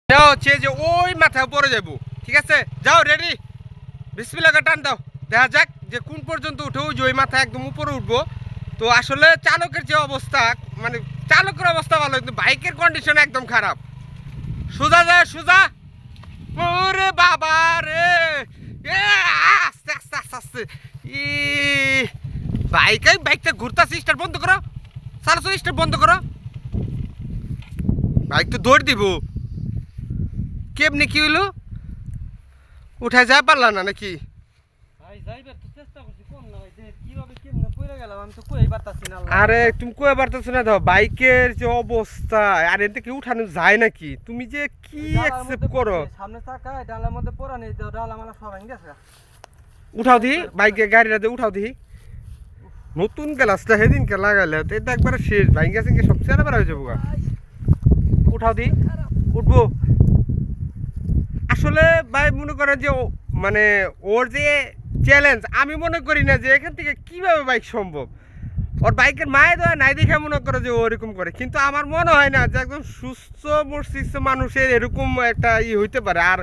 এটা হচ্ছে যে ওই মাথায় পড়ে যাবো। ঠিক আছে, যাও রেডি, বিসমিল্লাহ টান দাও, দেখা যাক যে কোন পর্যন্ত উঠে। ওই যে ওই মাথায় একদম উপরে উঠবো। তো আসলে চালকের যে অবস্থা, মানে চালকের অবস্থা ভালো, কিন্তু বাইকের কন্ডিশন একদম খারাপ। সোজা যায়, সোজা। ওরে বাবা রে, এ আস্তে আস্তে আস্তে আস্তে। ই বাইকটা ঘুরতেছে, স্টার্ট বন্ধ করো, চালাচল স্টার্ট বন্ধ করো। বাইক তো দৌড় দিব। কেমনি কি হইলো, উঠায় যায় পারলা না নাকি? আরে তুমি কয়ে পারতেছো না, দাও বাইকের যে অবস্থা, আর এতে কি উঠানো যায় নাকি? তুমি যে কি অ্যাকসেপ্ট করো। সামনে চাকা ডালার মধ্যে পড়া নেই, ডালা মালা সব ভেঙে গেছে। উঠাও দি বাইকে, গাড়িটাতে উঠাও দি। নতুন গ্লাসটা সেদিনকে লাগাইলে তো এটা একবার শেষ, ভাই গেছে সব চেনা বেড়া হয়ে যাবো। উঠাও দি, উঠবো। আসলে ভাই মনে করেন যে মানে ওর যে চ্যালেঞ্জ, আমি মনে করি না যে এখান থেকে কিভাবে বাইক সম্ভব। ওর বাইকের মায়ে দেওয়া নাই দেখে মনে করে যে ও এরকম করে, কিন্তু আমার মনে হয় না যে একদম সুস্থ মস্তিষ্ক মানুষের এরকম একটা হইতে পারে। আর